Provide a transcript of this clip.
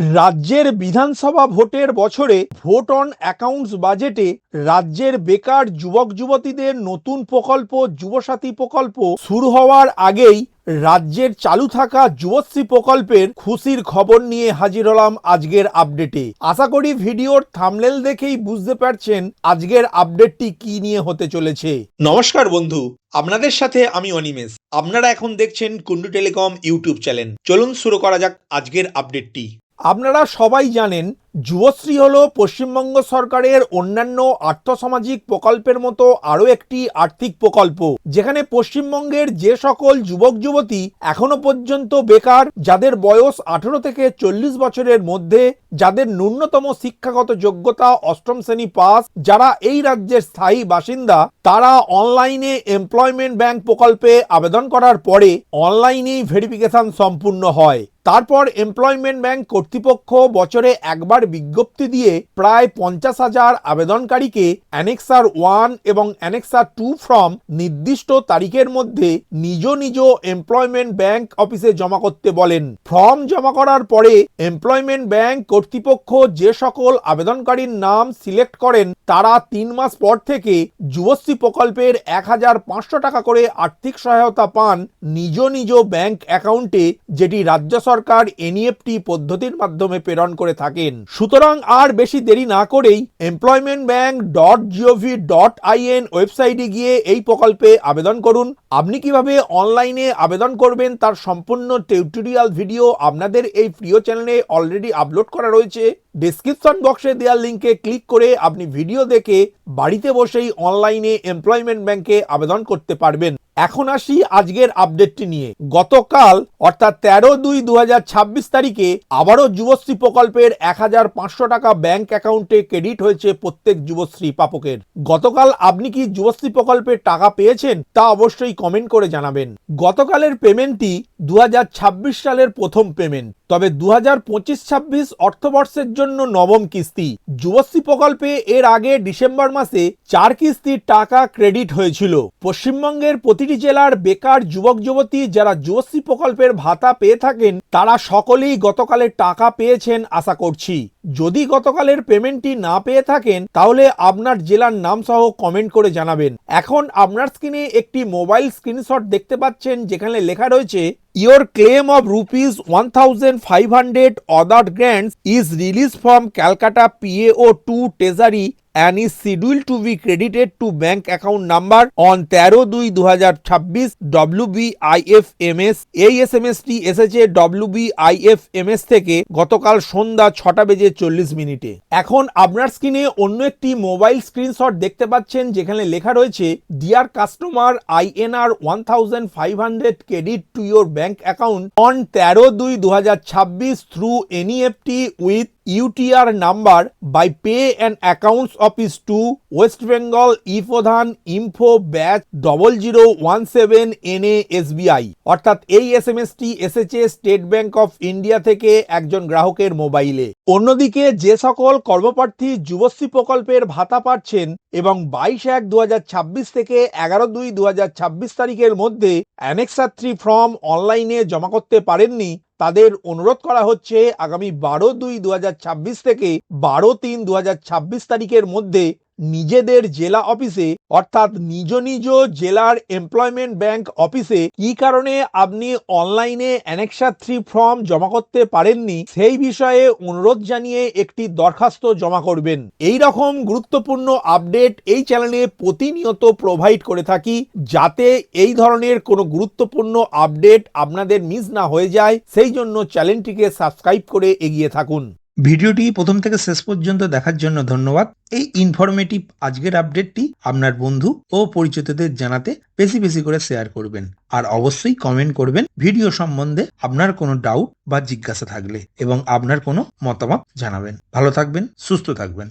রাজ্যের বিধানসভা ভোটের বছরে ভোট অন অ্যাকাউন্টস বাজেটে রাজ্যের বেকার যুবক যুবতীদের নতুন প্রকল্প যুবসাথী প্রকল্প শুরু হওয়ার আগেই রাজ্যের চালু থাকা যুবশ্রী প্রকল্পের খুশির খবর নিয়ে হাজির হলাম আজকের আপডেটে। আশা করি ভিডিওর থাম্বনেল দেখেই বুঝতে পারছেন আজকের আপডেটটি কি নিয়ে হতে চলেছে। নমস্কার বন্ধু, আপনাদের সাথে আমি অনিমেষ। আপনারা এখন দেখছেন কুন্ডু টেলিকম ইউটিউব চ্যানেল। চলুন শুরু করা যাক আজকের আপডেটটি। আপনারা সবাই জানেন যুবশ্রী হলো পশ্চিমবঙ্গ সরকারের অন্যান্য আর্থসামাজিক প্রকল্পের মতো আরও একটি আর্থিক প্রকল্প, যেখানে পশ্চিমবঙ্গের যে সকল যুবক যুবতী এখনো পর্যন্ত বেকার, যাদের বয়স 18 থেকে 40 বছরের মধ্যে, যাদের ন্যূনতম শিক্ষাগত যোগ্যতা অষ্টম শ্রেণী পাস, যারা এই রাজ্যের স্থায়ী বাসিন্দা, তারা অনলাইনে এমপ্লয়মেন্ট ব্যাংক প্রকল্পে আবেদন করার পরে অনলাইনেই ভেরিফিকেশন সম্পূর্ণ হয়। তারপর এমপ্লয়মেন্ট ব্যাংক কর্তৃপক্ষ বছরে একবার বিজ্ঞপ্তি দিয়ে প্রায় 50,000 আবেদনকারীকে অ্যানেক্সার 1 এবং অ্যানেক্সার 2 ফর্ম নির্দিষ্ট তারিখের মধ্যে নিজ নিজ এমপ্লয়মেন্ট ব্যাংক অফিসে জমা করতে বলেন। ফর্ম জমা করার পরে এমপ্লয়মেন্ট ব্যাংক কর্তৃপক্ষ যে সকল আবেদনকারীর নাম সিলেক্ট করেন, তারা 3 মাস পর থেকে যুবশ্রী প্রকল্পের 1,500 টাকা করে আর্থিক সহায়তা পান নিজ নিজ ব্যাংক অ্যাকাউন্টে, যেটি রাজ্য সরকার এনইএফটি পদ্ধতির মাধ্যমে প্রেরণ করে থাকেন। সুতরাং আর বেশি দেরি না করেই employmentbank.gov.in ওয়েবসাইটে গিয়ে এই প্রকল্পে আবেদন করুন। আপনি কিভাবে অনলাইনে আবেদন করবেন তার সম্পূর্ণ টিউটোরিয়াল ভিডিও আপনাদের এই প্রিয় চ্যানেলে অলরেডি আপলোড করা রয়েছে। ডেসক্রিপশন বক্সে দেওয়া লিঙ্কে ক্লিক করে আপনি ভিডিও দেখে বাড়িতে বসেই অনলাইনে এমপ্লয়মেন্ট ব্যাংকে আবেদন করতে পারবেন। এখন আসি আজকের আপডেটটি নিয়ে। গতকাল অর্থাৎ 13/2/2026 তারিখে আবারও যুবশ্রী প্রকল্পের 1,500 টাকা ব্যাংক অ্যাকাউন্টে ক্রেডিট হয়েছে প্রত্যেক যুবশ্রী প্রাপকের। গতকাল আপনি কি যুবশ্রী প্রকল্পের টাকা পেয়েছেন তা অবশ্যই কমেন্ট করে জানাবেন। গতকালের পেমেন্টটি 2026 সালের প্রথম পেমেন্ট, তবে 2025-26 অর্থবর্ষের জন্য নবম কিস্তি। যুবশ্রী প্রকল্পে এর আগে ডিসেম্বর মাসে 4 কিস্তির টাকা ক্রেডিট হয়েছিল। পশ্চিমবঙ্গের প্রতিটি জেলার বেকার যুবক যুবতী যারা যুবশ্রী প্রকল্পের ভাতা পেয়ে থাকেন, তারা সকলেই গতকালের টাকা পেয়েছেন আশা করছি। যদি গতকালের পেমেন্টটি না পেয়ে থাকেন, তাহলে আপনার জেলার নাম সহ কমেন্ট করে জানাবেন। এখন আপনার স্ক্রিনে একটি মোবাইল স্ক্রিনশট দেখতে পাচ্ছেন, যেখানে লেখা রয়েছে Your claim of ₹1,500 other grants is released from Calcutta PAO2 Treasury and is scheduled to be credited to bank account number on 13/2/2026 WBIFMS। এই এসএমএসটি এসেছে WBIFMS থেকে গতকাল সন্ধ্যা 6:40 এখন আপনার স্ক্রিনে অন্য একটি মোবাইল স্ক্রিনশট দেখতে পাচ্ছেন, যেখানে লেখা রয়েছে deer customer, INR 1,500 credit to your bank account on 13/2/2026 through NEFT with UTR number by Pay and Accounts Office 2 West Bengal E-Pradhan Info Batch 0017 NA SBI। অর্থাৎ এই এসএমএসটি এসেছে স্টেট ব্যাংক অফ ইন্ডিয়া থেকে একজন গ্রাহকের মোবাইলে। অন্যদিকে যে সকল কর্মপ্রার্থী যুবশ্রী প্রকল্পের ভাতা পাচ্ছেন এবং 22/1/2026 থেকে 11/2/2026 তারিখের মধ্যে অ্যানেক্সার 3 ফর্ম অনলাইনে জমা করতে পারেননি, তাদের অনুরোধ করা হচ্ছে আগামী 12/2/2026 থেকে 12/3/2026 তারিখের মধ্যে নিজেদের জেলা অফিসে অর্থাৎ নিজ নিজ জেলার এমপ্লয়মেন্ট ব্যাংক অফিসে কি কারণে আপনি অনলাইনে অ্যানেক্সার 3 ফর্ম জমা করতে পারেননি সেই বিষয়ে অনুরোধ জানিয়ে একটি দরখাস্ত জমা করবেন। এই রকম গুরুত্বপূর্ণ আপডেট এই চ্যানেলে প্রতিনিয়ত প্রোভাইড করে থাকি, যাতে এই ধরনের কোনো গুরুত্বপূর্ণ আপডেট আপনাদের মিস না হয়ে যায়। সেই জন্য চ্যানেলটিকে সাবস্ক্রাইব করে এগিয়ে থাকুন। ভিডিওটি প্রথম থেকে শেষ পর্যন্ত দেখার জন্য ধন্যবাদ। এই ইনফরমেটিভ আজকের আপডেটটি আপনার বন্ধু ও পরিচিতদের জানাতে বেশি বেশি করে শেয়ার করবেন, আর অবশ্যই কমেন্ট করবেন ভিডিও সম্বন্ধে আপনার কোনো ডাউট বা জিজ্ঞাসা থাকলে, এবং আপনার কোনো মতামত জানাবেন। ভালো থাকবেন, সুস্থ থাকবেন।